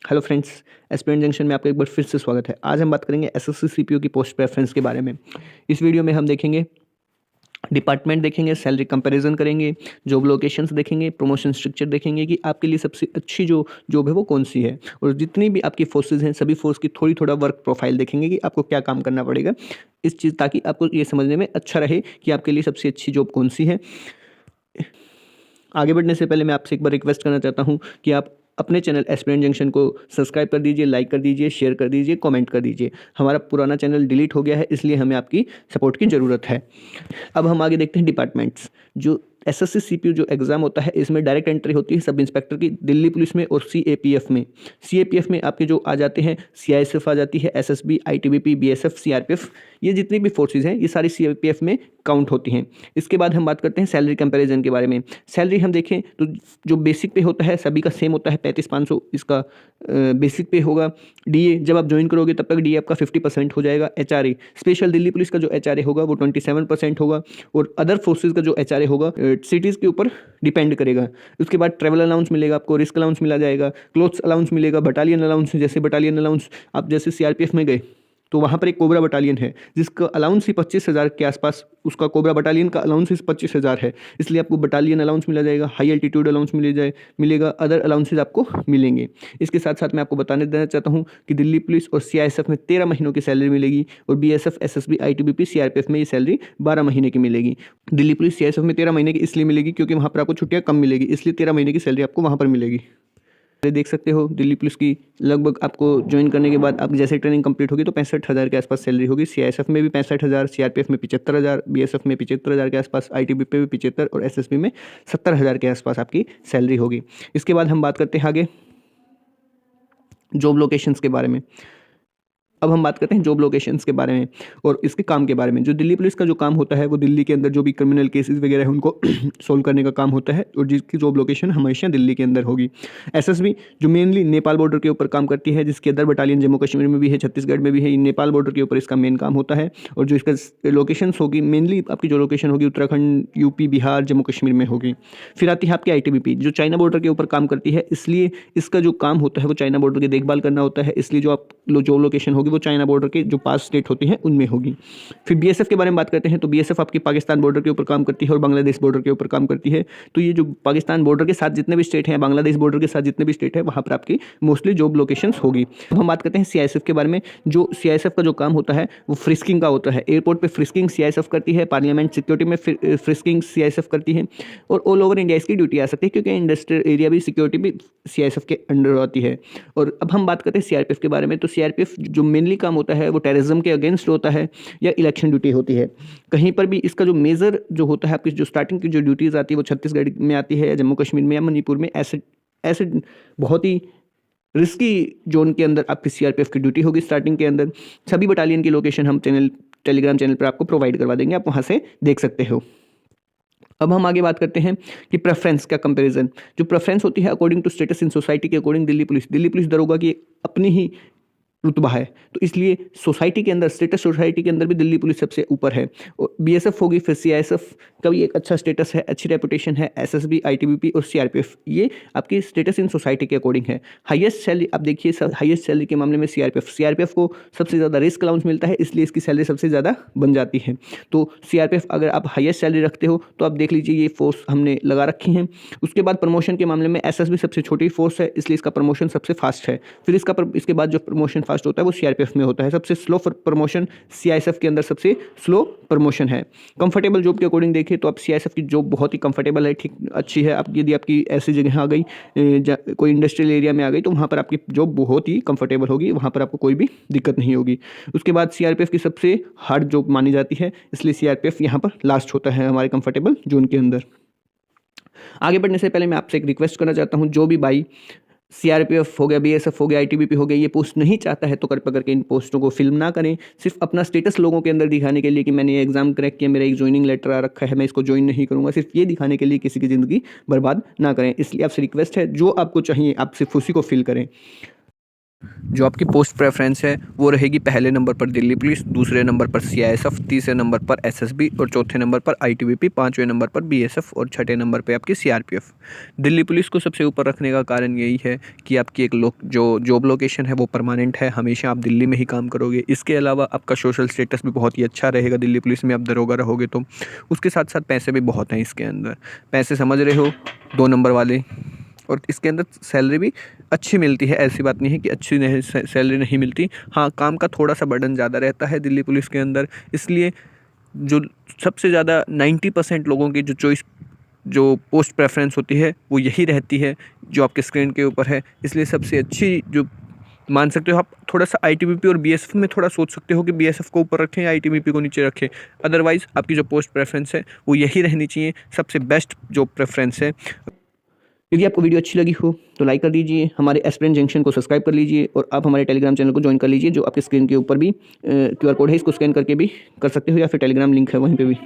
Hello friends, aspirant junction में आपका एक बार फिर से स्वागत है। आज हम बात करेंगे एसएससी सीपीयू की पोस्ट प्रेफरेंस के बारे में। इस वीडियो में हम देखेंगे डिपार्टमेंट, देखेंगे सैलरी कंपैरिजन करेंगे, जॉब लोकेशंस देखेंगे, प्रमोशन स्ट्रक्चर देखेंगे कि आपके लिए सबसे अच्छी जो जॉब है वो कौन सी है, और जितनी भी आपकी फोर्सेज हैं सभी फोर्स की थोड़ा वर्क प्रोफाइल देखेंगे कि आपको क्या काम करना पड़ेगा इस चीज़, ताकि आपको ये समझने में अच्छा रहे कि आपके लिए सबसे अच्छी जॉब कौन सी है। आगे बढ़ने से पहले मैं आपसे एक बार रिक्वेस्ट करना चाहता हूँ कि आप अपने चैनल एस्पिरेंट जंक्शन को सब्सक्राइब कर दीजिए, लाइक कर दीजिए, शेयर कर दीजिए, कमेंट कर दीजिए। हमारा पुराना चैनल डिलीट हो गया है, इसलिए हमें आपकी सपोर्ट की ज़रूरत है। अब हम आगे देखते हैं डिपार्टमेंट्स। जो एसएससी सीपीयू जो एग्ज़ाम होता है इसमें डायरेक्ट एंट्री होती है सब इंस्पेक्टर की दिल्ली पुलिस में और सीएपीएफ में। सीएपीएफ में आपके जो आ जाते हैं सीआईएसएफ आ जाती है, एसएसबी, आईटीबीपी, बीएसएफ, सीआरपीएफ, ये जितनी भी फोर्सेज हैं ये सारी सीएपीएफ में काउंट होती हैं। इसके बाद हम बात करते हैं सैलरी कंपैरिजन के बारे में। सैलरी हम देखें तो जो बेसिक पे होता है सभी का सेम होता है 35,500, इसका बेसिक पे होगा। डीए जब आप ज्वाइन करोगे तब तक डीए आपका 50% हो जाएगा। एचआरए स्पेशल दिल्ली पुलिस का जो एचआरए होगा वो 27% होगा, और अदर फोर्सेज का जो एचआरए होगा सिटीज़ के ऊपर डिपेंड करेगा। उसके बाद ट्रैवल अलाउंस मिलेगा आपको, रिस्क अलाउंस मिला जाएगा, क्लोथ्स अलाउंस मिलेगा, बटालियन अलाउंस, जैसे बटालियन अलाउंस आप जैसे सीआरपीएफ में गए तो वहाँ पर एक कोबरा बटालियन है जिसका अलाउंस ही 25,000 के आसपास, उसका कोबरा बटालियन का अलाउंस ही 25,000 है, इसलिए आपको बटालियन अलाउंस मिला जाएगा, हाई एल्टीट्यूड अलाउंस मिलेगा, अदर अलाउंसेज आपको मिलेंगे। इसके साथ साथ मैं आपको बताने देना चाहता हूँ कि दिल्ली पुलिस और सीआईएसएफ में 13 महीनों की सैलरी मिलेगी, और बीएसएफ, एसएसबी, आईटीबीपी, सीआरपीएफ में ये सैलरी 12 महीने की मिलेगी। दिल्ली पुलिस सीआईएसएफ में 13 महीने की इसलिए मिलेगी क्योंकि वहाँ पर आपको छुट्टियाँ कम मिलेगी, इसलिए 13 महीने की सैलरी आपको वहाँ पर मिलेगी। देख सकते हो दिल्ली पुलिस की लगभग आपको ज्वाइन करने के बाद आपकी जैसे ट्रेनिंग कंप्लीट होगी तो 65,000 के आसपास सैलरी होगी। सीआईएसएफ में भी 65,000, सीआरपीएफ में 75,000, बीएसएफ में 75,000 के आसपास, आईटीबीपी पे भी 75 और एसएसबी में 70,000 के आसपास आपकी सैलरी होगी। इसके बाद हम बात करते हैं आगे जॉब लोकेशंस के बारे में। अब हम बात करते हैं जॉब लोकेशंस के बारे में और इसके काम के बारे में। जो दिल्ली पुलिस का जो काम होता है वो दिल्ली के अंदर जो भी क्रिमिनल केसेस वगैरह है उनको सोल्व करने का काम होता है, और जिसकी जॉब लोकेशन हमेशा दिल्ली के अंदर होगी। एसएसबी जो मेनली नेपाल बॉर्डर के ऊपर काम करती है, जिसके अंदर बटालियन जम्मू कश्मीर में भी है, छत्तीसगढ़ में भी है, नेपाल बॉर्डर के ऊपर इसका मेन काम होता है। और जो इसका लोकेशन होगी मेनली आपकी जो लोकेशन होगी उत्तराखंड, यूपी, बिहार, जम्मू कश्मीर में होगी। फिर आती है आपकी आईटीबीपी जो चाइना बॉर्डर के ऊपर काम करती है, इसलिए इसका जो काम होता है वो चाइना बॉर्डर की देखभाल करना होता है, इसलिए जो आप जो लोकेशन होगी वो चाइना बॉर्डर के जो पास स्टेट होती हैं उनमें होगी। फिर बीएसएफ के बारे में बात करते हैं तो बीएसएफ आपकी पाकिस्तान बॉर्डर के ऊपर काम करती है और बांग्लादेश बॉर्डर के ऊपर काम करती है। तो ये जो पाकिस्तान बॉर्डर के साथ जितने भी स्टेट हैं, बांग्लादेश बॉर्डर के साथ जितने भी स्टेट है, वहाँ पर आपकी मोस्टली जॉब लोकेशंस होगी। अब हम बात करते हैं सीआईएसएफ के बारे में। जो सीआईएसएफ का जो काम होता है वो फ्रिस्किंग का होता है। एयरपोर्ट पर फ्रिस्किंग सीआईएसएफ करती है, पार्लियामेंट सिक्योरिटी में फ्रिस्किंग सीआईएसएफ करती है, और ऑल ओवर इंडिया इसकी ड्यूटी आ सकती है क्योंकि इंडस्ट्रियल एरिया भी सिक्योरिटी भी सीआईएसएफ के अंडर आती है। और अब हम बात करते हैं सीआरपीएफ के बारे में। तो सीआरपीएफ जो मेनली काम होता है वो टेररिज्म के अगेंस्ट होता है या इलेक्शन ड्यूटी होती है। कहीं पर भी इसका जो मेजर जो होता है आपकी जो स्टार्टिंग की जो ड्यूटीज़ आती है वो छत्तीसगढ़ में आती है या जम्मू कश्मीर में या मणिपुर में। ऐसे बहुत ही रिस्की जोन के अंदर आपकी सीआरपीएफ की ड्यूटी होगी स्टार्टिंग के अंदर। सभी बटालियन की लोकेशन हम टेलीग्राम चैनल पर आपको प्रोवाइड करवा देंगे, आप वहाँ से देख सकते हो। अब हम आगे बात करते हैं कि प्रेफरेंस का कंपैरिजन। जो प्रेफरेंस होती है according to status in society के अकॉर्डिंग दिल्ली पुलिस दरोगा की अपनी ही रुतबा है, तो इसलिए सोसाइटी के अंदर स्टेटस सोसाइटी के अंदर भी दिल्ली पुलिस सबसे ऊपर है। और बीएसएफ होगी, फिर सीआईएसएफ का भी एक अच्छा स्टेटस है, अच्छी रेपुटेशन है, एसएसबी, आईटीबीपी और सीआरपीएफ ये आपकी स्टेटस इन सोसाइटी के अकॉर्डिंग है। हाईएस्ट सैलरी आप देखिए, हाईएस्ट सैलरी के मामले में सीआरपीएफ को सबसे ज़्यादा रिस्क अलाउंस मिलता है, इसलिए इसकी सैलरी सबसे ज़्यादा बन जाती है। तो सीआरपीएफ अगर आप हाईएस्ट सैलरी रखते हो तो आप देख लीजिए ये फोर्स हमने लगा रखी है। उसके बाद प्रमोशन के मामले में एसएसबी सबसे छोटी फोर्स है, इसलिए इसका प्रमोशन सबसे फास्ट है। फिर इसके बाद जो प्रमोशन फास्ट होता है वो सीआरपीएफ में होता है। सबसे स्लो प्रमोशन सीआईएसएफ के अंदर सबसे स्लो प्रमोशन है। कंफर्टेबल जॉब के अकॉर्डिंग देखें तो आप सीआईएसएफ की जॉब बहुत ही कंफर्टेबल है, ठीक अच्छी है। आप यदि आपकी ऐसी जगह आ गई, कोई इंडस्ट्रियल एरिया में आ गई, तो वहाँ पर आपकी जॉब बहुत ही कंफर्टेबल होगी, वहाँ पर आपको कोई भी दिक्कत नहीं होगी। उसके बाद सीआरपीएफ की सबसे हार्ड जॉब मानी जाती है, इसलिए सीआरपीएफ यहाँ पर लास्ट होता है हमारे कंफर्टेबल जोन के अंदर। आगे बढ़ने से पहले मैं आपसे एक रिक्वेस्ट करना चाहता हूँ, जो भी भाई सीआरपीएफ हो गया, बीएसएफ हो गया, आईटीबीपी हो गया, ये पोस्ट नहीं चाहता है तो कृपया करके इन पोस्टों को फिल्म ना करें, सिर्फ अपना स्टेटस लोगों के अंदर दिखाने के लिए कि मैंने ये एग्जाम क्रैक किया, मेरा एक ज्वाइनिंग लेटर आ रखा है, मैं इसको ज्वाइन नहीं करूंगा, सिर्फ ये दिखाने के लिए किसी की ज़िंदगी बर्बाद ना करें। इसलिए आपसे रिक्वेस्ट है, जो आपको चाहिए आप सिर्फ उसी को फिल करें। जो आपकी पोस्ट प्रेफरेंस है वो रहेगी पहले नंबर पर दिल्ली पुलिस, दूसरे नंबर पर सीआईएसएफ, तीसरे नंबर पर एसएसबी और चौथे नंबर पर आईटीबीपी, पांचवें नंबर पर बीएसएफ और छठे नंबर पर आपकी सीआरपीएफ। दिल्ली पुलिस को सबसे ऊपर रखने का कारण यही है कि आपकी एक जो जॉब लोकेशन है वो परमानेंट है, हमेशा आप दिल्ली में ही काम करोगे। इसके अलावा आपका सोशल स्टेटस भी बहुत ही अच्छा रहेगा दिल्ली पुलिस में आप दरोगा रहोगे तो। उसके साथ साथ पैसे भी बहुत हैं इसके अंदर, पैसे समझ रहे हो, 2 नंबर वाले। और इसके अंदर सैलरी भी अच्छी मिलती है, ऐसी बात नहीं है कि अच्छी नहीं सैलरी नहीं मिलती। हाँ, काम का थोड़ा सा बर्डन ज़्यादा रहता है दिल्ली पुलिस के अंदर, इसलिए जो सबसे ज़्यादा 90% लोगों की जो चॉइस जो पोस्ट प्रेफरेंस होती है वो यही रहती है जो आपके स्क्रीन के ऊपर है। इसलिए सबसे अच्छी जो मान सकते हो आप, थोड़ा सा आईटीबीपी और बीएसएफ में थोड़ा सोच सकते हो कि बीएसएफ को ऊपर रखें या आईटीबीपी को नीचे रखें। अदरवाइज़ आपकी जो पोस्ट प्रेफरेंस है वो यही रहनी चाहिए, सबसे बेस्ट जो प्रेफरेंस है। यदि आपको वीडियो अच्छी लगी हो तो लाइक कर दीजिए, हमारे एस्पिरेंट जंक्शन को सब्सक्राइब कर लीजिए और आप हमारे टेलीग्राम चैनल को ज्वाइन कर लीजिए, जो आपके स्क्रीन के ऊपर भी क्यूआर कोड है, इसको स्कैन करके भी कर सकते हो या फिर टेलीग्राम लिंक है वहीं पे भी।